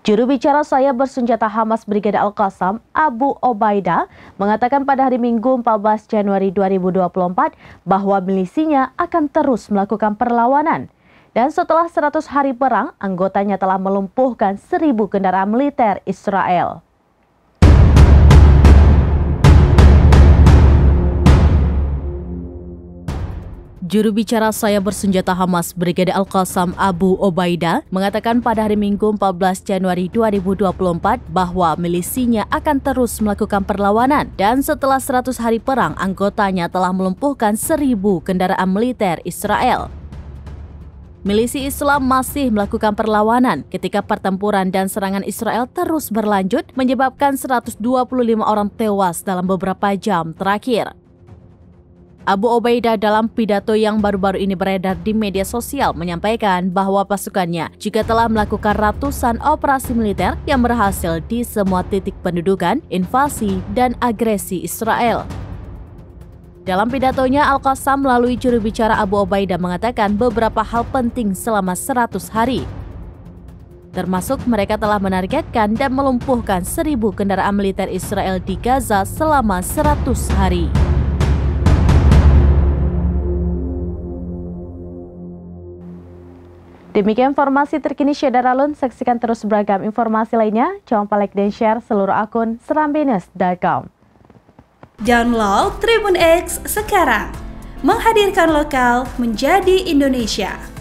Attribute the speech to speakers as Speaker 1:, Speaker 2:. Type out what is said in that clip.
Speaker 1: Juru bicara sayap bersenjata Hamas Brigade Al-Qassam, Abu Obaidah, mengatakan pada hari Minggu 14 Januari 2024 bahwa milisinya akan terus melakukan perlawanan. Dan setelah 100 hari perang, anggotanya telah melumpuhkan 1.000 kendaraan militer Israel. Juru bicara sayap bersenjata Hamas Brigade Al-Qassam Abu Obaidah mengatakan pada hari Minggu 14 Januari 2024 bahwa milisinya akan terus melakukan perlawanan dan setelah 100 hari perang anggotanya telah melumpuhkan 1.000 kendaraan militer Israel. Milisi Islam masih melakukan perlawanan ketika pertempuran dan serangan Israel terus berlanjut menyebabkan 125 orang tewas dalam beberapa jam terakhir. Abu Obaidah dalam pidato yang baru-baru ini beredar di media sosial menyampaikan bahwa pasukannya juga telah melakukan ratusan operasi militer yang berhasil di semua titik pendudukan, invasi, dan agresi Israel. Dalam pidatonya, Al-Qassam melalui juru bicara Abu Obaidah mengatakan beberapa hal penting selama 100 hari. Termasuk mereka telah menargetkan dan melumpuhkan 1.000 kendaraan militer Israel di Gaza selama 100 hari. Demikian informasi terkini Syederalun, saksikan terus beragam informasi lainnya. Jangan lupa like dan share seluruh akun serambinews.com.
Speaker 2: Download Tribun X sekarang, menghadirkan lokal menjadi Indonesia.